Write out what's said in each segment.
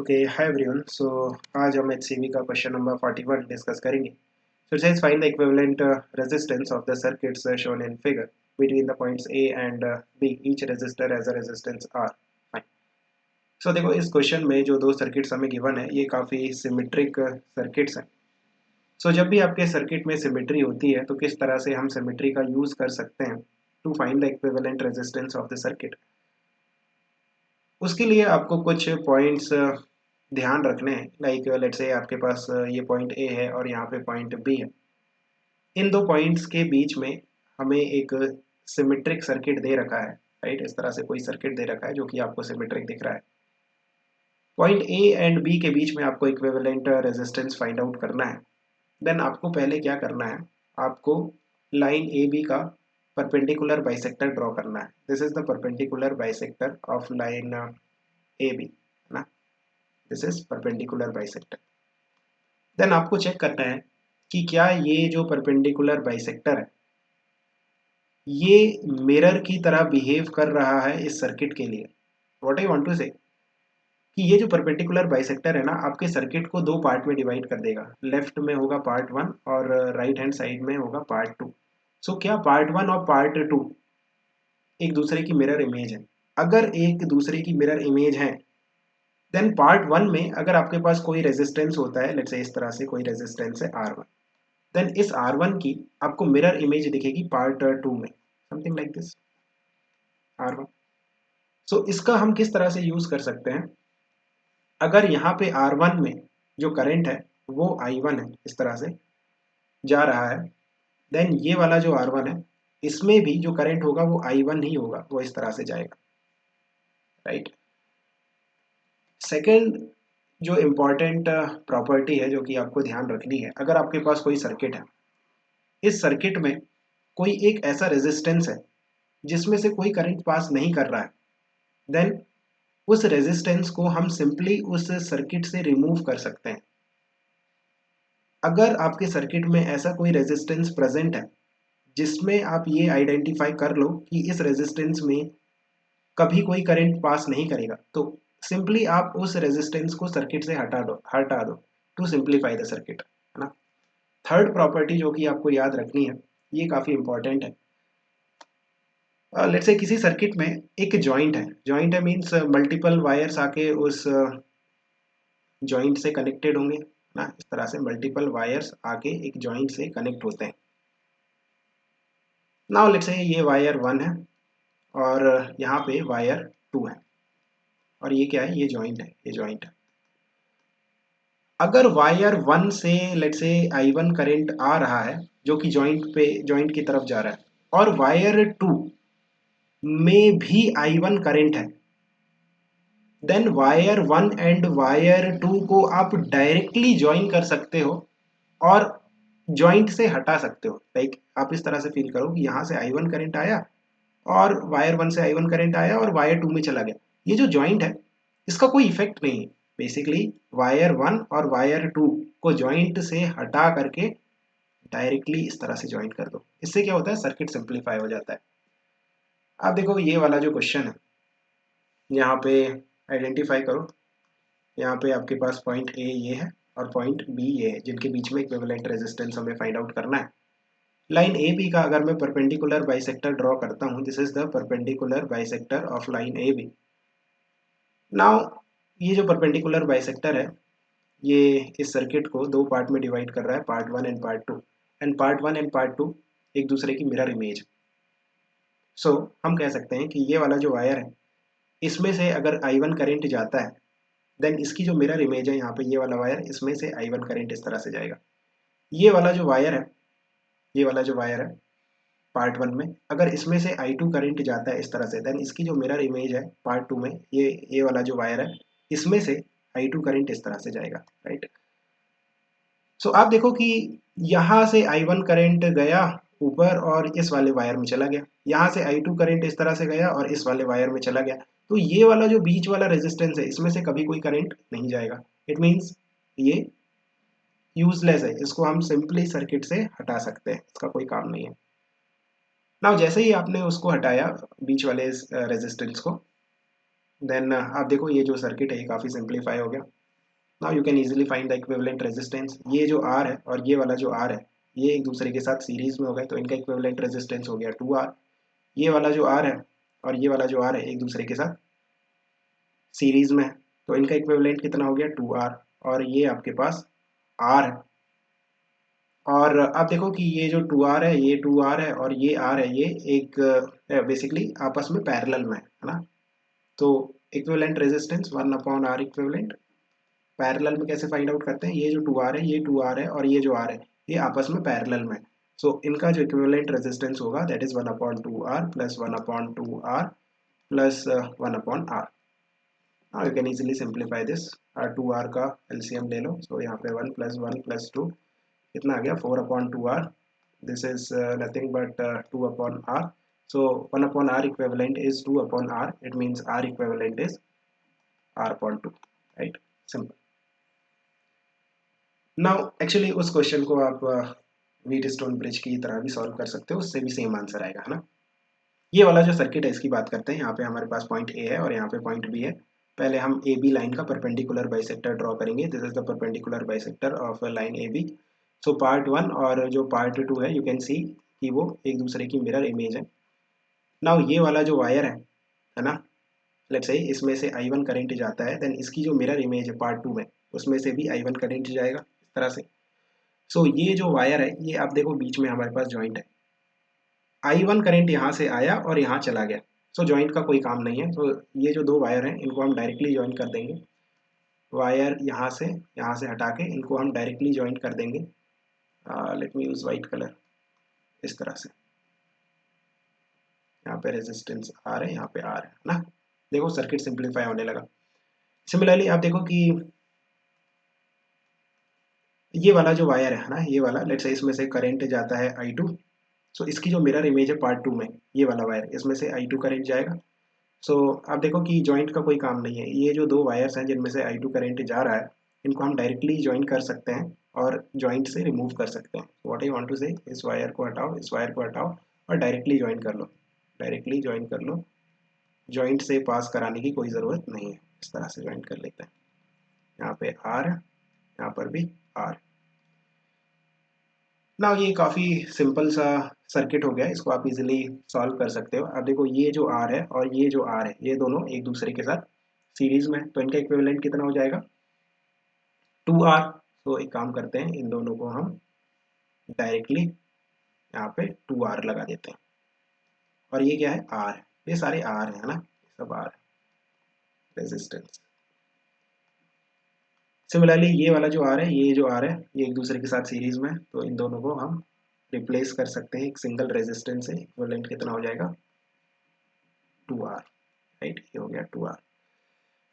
Okay hi everyone. सो आज हम HCV का क्वेश्चन नंबर 41 डिस्कस करेंगे। So it says find the equivalent resistance of the circuits shown in figure between the points A and B. Each resistor has a resistance R. Fine. So देखो इस question में जो दो circuits हमें given है ये काफ़ी सिमेट्रिक सर्किट्स हैं। सो जब भी आपके सर्किट में सिमेट्री होती है तो किस तरह से हम सिमेट्री का यूज़ कर सकते हैं to find the equivalent resistance of the circuit. उसके लिए आपको कुछ पॉइंट्स ध्यान रखने हैं। लाइक लेट्स से आपके पास ये पॉइंट ए है और यहाँ पे पॉइंट बी है। इन दो पॉइंट्स के बीच में हमें एक सिमेट्रिक सर्किट दे रखा है, राइट। इस तरह से कोई सर्किट दे रखा है जो कि आपको सिमेट्रिक दिख रहा है। पॉइंट ए एंड बी के बीच में आपको इक्विवेलेंट रेजिस्टेंस फाइंड आउट करना है। देन आपको पहले क्या करना है, आपको लाइन ए बी का परपेंडिकुलर बाइसेक्टर ड्रॉ करना है। This is the perpendicular bisector of line A B, है ना। This is perpendicular bisector. Then आपको चेक करना है कि क्या ये जो परपेंडिकुलर बाइसेक्टर है ये मिरर की तरह बिहेव कर रहा है इस सर्किट के लिए। व्हाट आई वांट टू से कि ये जो परपेंडिकुलर बाइसेक्टर है ना आपके सर्किट को दो पार्ट में डिवाइड कर देगा। लेफ्ट में होगा पार्ट वन और राइट हैंड साइड में होगा पार्ट टू। सो क्या पार्ट वन और पार्ट टू एक दूसरे की मिरर इमेज है? अगर एक दूसरे की मिरर इमेज है देन पार्ट वन में अगर आपके पास कोई रेजिस्टेंस होता है, लेट्स से इस तरह से कोई रेजिस्टेंस है R1, देन इस R1 की आपको मिरर इमेज दिखेगी पार्ट टू में, समथिंग लाइक दिस R1। सो इसका हम किस तरह से यूज कर सकते हैं, अगर यहाँ पे R1 में जो करंट है वो I1 है, इस तरह से जा रहा है, देन ये वाला जो R1 है इसमें भी जो करंट होगा वो I1 ही होगा, वो इस तरह से जाएगा, राइट। सेकेंड जो इम्पॉर्टेंट प्रॉपर्टी है जो कि आपको ध्यान रखनी है, अगर आपके पास कोई सर्किट है, इस सर्किट में कोई एक ऐसा रेजिस्टेंस है जिसमें से कोई करंट पास नहीं कर रहा है, देन उस रेजिस्टेंस को हम सिंपली उस सर्किट से रिमूव कर सकते हैं। अगर आपके सर्किट में ऐसा कोई रेजिस्टेंस प्रेजेंट है जिसमें आप ये आइडेंटिफाई कर लो कि इस रेजिस्टेंस में कभी कोई करंट पास नहीं करेगा, तो सिंपली आप उस रेजिस्टेंस को सर्किट से हटा दो टू सिंप्लीफाई द सर्किट, है ना। थर्ड प्रॉपर्टी जो कि आपको याद रखनी है, ये काफ़ी इंपॉर्टेंट है। लेट्स से किसी सर्किट में एक जॉइंट है मीन्स मल्टीपल वायर्स आके उस जॉइंट से कनेक्टेड होंगे ना। इस तरह से मल्टीपल वायर्स आके एक जॉइंट से कनेक्ट होते हैं। नाउ लेट्स से ये वायर वन है और यहाँ पे वायर टू है और ये क्या है, ये जॉइंट है, ये जॉइंट है। अगर वायर वन से लेट्स से I1 करंट आ रहा है जो कि जॉइंट की तरफ जा रहा है और वायर टू में भी I1 करंट है, then wire one and wire two को आप डायरेक्टली ज्वाइन कर सकते हो और जॉइंट से हटा सकते हो। लाइक आप इस तरह से फील करो कि यहाँ से I1 करंट आया और वायर वन से I1 करंट आया और वायर टू में चला गया। ये जो जॉइंट है इसका कोई इफेक्ट नहीं है। बेसिकली वायर वन और वायर टू को जॉइंट से हटा करके डायरेक्टली इस तरह से ज्वाइन कर दो। इससे क्या होता है, सर्किट सिंप्लीफाई हो जाता है। आप देखो ये वाला जो क्वेश्चन है यहाँ पे आइडेंटिफाई करो, यहाँ पे आपके पास पॉइंट ए ये है और पॉइंट बी ये है जिनके बीच में इक्विवेलेंट रेजिस्टेंस हमें फाइंड आउट करना है। लाइन ए बी का अगर मैं परपेंडिकुलर बाइसेक्टर ड्रॉ करता हूँ, this is the perpendicular bisector of line A B. Now ये जो परपेंडिकुलर बाइसेक्टर है ये इस सर्किट को दो पार्ट में डिवाइड कर रहा है, part one and part two, and part one and part two एक दूसरे की मिरर इमेज। सो हम कह सकते हैं कि ये वाला जो वायर है इसमें से अगर I1 करंट जाता है देन इसकी जो मिरर इमेज है यहाँ पे ये वाला वायर, इसमें से I1 करंट इस तरह से जाएगा। ये वाला जो वायर है, ये वाला जो वायर है पार्ट वन में अगर इसमें से I2 करंट जाता है इस तरह से, देन इसकी जो मिरर इमेज है पार्ट टू में ये वाला जो वायर है इसमें से I2 करंट इस तरह से जाएगा, राइट। सो आप देखो कि यहाँ से I1 करंट गया ऊपर और इस वाले वायर में चला गया, यहाँ से I2 करंट इस तरह से गया और इस वाले वायर में चला गया। तो ये वाला जो बीच वाला रेजिस्टेंस है इसमें से कभी कोई करंट नहीं जाएगा। इट मीन्स ये यूजलेस है, इसको हम सिंपली सर्किट से हटा सकते हैं, इसका कोई काम नहीं है। नाउ जैसे ही आपने उसको हटाया बीच वाले रेजिस्टेंस को, देन आप देखो ये जो सर्किट है ये काफ़ी सिंप्लीफाई हो गया. Now you can easily find the equivalent resistance. ये जो आर है और ये वाला जो आर है ये एक दूसरे के साथ सीरीज में हो गए तो इनका इक्विवेलेंट रेजिस्टेंस हो गया 2R. ये वाला जो आर है और ये वाला जो आर है एक दूसरे के साथ सीरीज में है तो इनका इक्विवेलेंट कितना हो गया 2R. और ये आपके पास R है. और आप देखो कि ये जो 2R है ये 2R है और ये R है ये एक बेसिकली आपस में पैरेलल में है ना. तो equivalent resistance 1/R equivalent. Parallel में कैसे फाइंड आउट करते हैं, ये जो 2R है ये 2R है और ये जो R है ये आपस में पैरेलल में. सो इनका जो इक्विवेलेंट रेजिस्टेंस होगा that is 1/2R plus 1/2R plus 1/R. Now you can easily simplify this. 2R का एलसीएम ले लो. सो यहाँ पे 1 प्लस 1 प्लस 2 कितना आ गया 4/2R. this is nothing but 2/R. So 1/R equivalent is 2/R. It means R equivalent is R/2. Right? Simple. Now actually उस question को आप wheat stone bridge की तरह भी सॉल्व कर सकते हो, उससे भी सेम आंसर आएगा है ना. ये वाला जो सर्किट है इसकी बात करते हैं. यहाँ पे हमारे पास पॉइंट ए है और यहाँ पे पॉइंट बी है. पहले हम ए बी लाइन का परपेंडिकुलर बाइसेक्टर ड्रॉ करेंगे. This is the perpendicular bisector of line A B. So part 1 और जो पार्ट 2 है यू कैन सी कि वो एक दूसरे की मिरर इमेज है. नाउ ये वाला जो वायर है ना, लेट्स से इसमें से I1 करंट जाता है देन इसकी जो मिरर इमेज है पार्ट 2 में उसमें से भी I1 करंट जाएगा इस तरह से. सो ये जो वायर है ये आप देखो बीच में हमारे पास जॉइंट है. I1 करंट यहाँ से आया और यहाँ चला गया. सो जॉइंट का कोई काम नहीं है. तो ये जो दो वायर हैं इनको हम डायरेक्टली ज्वाइन कर देंगे. वायर यहाँ से हटा के इनको हम डायरेक्टली ज्वाइन कर देंगे. Let me use white colour. इस तरह से यहाँ पे रेजिस्टेंस R है, यहाँ पे R है ना. देखो सर्किट सिंप्लीफाई होने लगा. सिमिलरली आप देखो कि ये वाला जो वायर है ना, ये वाला लेट्स से इसमें से करंट जाता है I2. सो इसकी जो मिरर इमेज है पार्ट 2 में ये वाला वायर इसमें से I2 करंट जाएगा. सो आप देखो कि जॉइंट का कोई काम नहीं है. ये जो दो वायर्स हैं जिनमें से I2 करंट जा रहा है इनको हम डायरेक्टली ज्वाइन कर सकते हैं और जॉइंट से रिमूव कर सकते हैं. व्हाट आई वांट टू से, इस वायर को हटाओ, इस वायर को हटाओ और डायरेक्टली ज्वाइन कर लो. डायरेक्टली ज्वाइन कर लो. जॉइंट से पास कराने की कोई ज़रूरत नहीं है. इस तरह से ज्वाइन कर लेते हैं. यहाँ पे R, यहाँ पर भी R. ना ये काफ़ी सिंपल सा सर्किट हो गया. इसको आप इजीली सॉल्व कर सकते हो. अब देखो ये जो R है और ये जो R है ये दोनों एक दूसरे के साथ सीरीज में है तो इनका इक्विवेलेंट कितना हो जाएगा 2R. तो एक काम करते हैं इन दोनों को हम डायरेक्टली यहाँ पे 2R लगा देते हैं. और ये क्या है R है. ये सारे R है ना, सब R है रेजिस्टेंस. सिमिलरली ये वाला जो R है ये जो R है ये एक दूसरे के साथ सीरीज में है तो इन दोनों को हम रिप्लेस कर सकते हैं एक सिंगल रेजिस्टेंस से. इक्विवेलेंट कितना हो जाएगा 2R. राइट, ये हो गया 2R.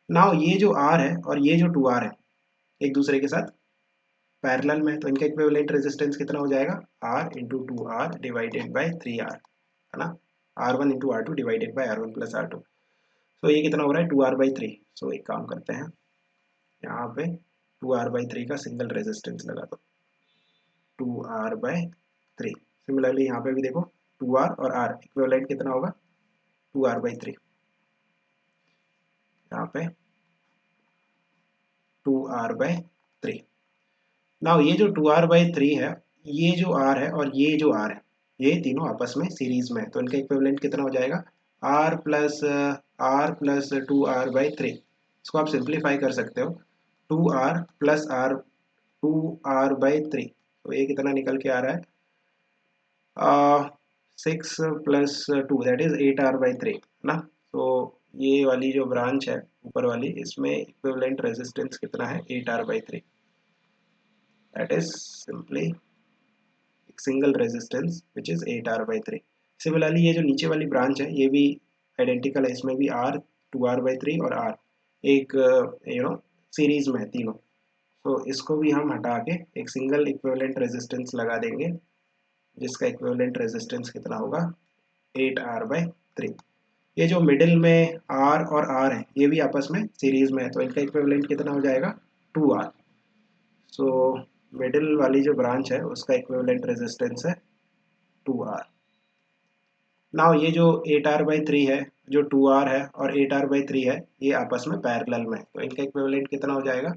नाउ ये जो R है और ये जो 2R है एक दूसरे के साथ पैरेलल में है तो इनका इक्विवेलेंट रेजिस्टेंस कितना हो जाएगा R into 2R divided by 3R है ना. R1 into R2 divided by R1 plus R2. तो ये कितना हो रहा है 2R/3. सो एक काम करते हैं यहाँ पे 2R/3 का सिंगल रेजिस्टेंस लगा दो 2R/3. सिमिलरली यहाँ पे भी देखो 2R और R इक्विवेलेंट कितना होगा 2R/3. यहाँ पे 2R/3. नाउ ये जो 2R/3 है ये जो R है और ये जो R है ये तीनों आपस में सीरीज में है तो इनका इक्विवेलेंट कितना हो जाएगा R प्लस 2R/3. इसको आप सिंप्लीफाई कर सकते हो 2R प्लस R 2R/3. तो ये कितना निकल के आ रहा है 6 प्लस 2 दैट इज 8R/3 है ना. तो ये वाली जो ब्रांच है ऊपर वाली इसमें इक्विवेलेंट रेजिस्टेंस कितना है 8R/3. That is simply single resistance which is 8R/3. Similarly ये जो नीचे वाली ब्रांच है ये भी आइडेंटिकल है. इसमें भी R 2R/3 और R एक सीरीज में है तीनों. तो इसको भी हम हटा के एक सिंगल इक्विवेलेंट रेजिस्टेंस लगा देंगे जिसका इक्विवेलेंट रेजिस्टेंस कितना होगा 8R/3. ये जो मिडिल में R और R है ये भी आपस में सीरीज में है तो इनका इक्विवेलेंट कितना हो जाएगा 2R. सो मिडिल वाली जो ब्रांच है उसका इक्विवेलेंट रेजिस्टेंस है 2R. नाउ ये जो 8r/3 है, जो 2r है और 8r/3 है, ये आपस में पैरेलल में, तो इनका इक्विवेलेंट कितना हो जाएगा?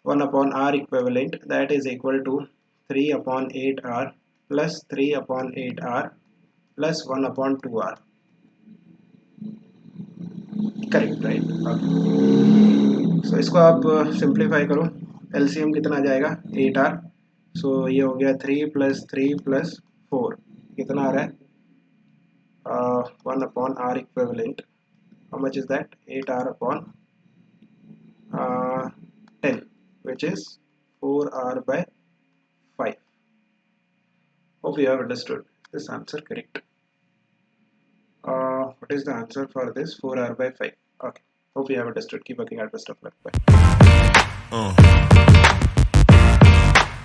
1/r equivalent that is equal to 3/8r plus 3/8r plus 1/2r। Correct, right, okay. So इसको आप सिंप्लीफाई करो, एलसीएम कितना आ जाएगा? 8r। सो ये हो गया 3 + 3 + 4, कितना आ रहा है? 1/r equivalent. How much is that? 8r upon 10, which is 4r/5. Hope you have understood this answer correct. What is the answer for this? 4r/5. Okay. Hope you have understood. Keep working hard. Best of luck. Bye.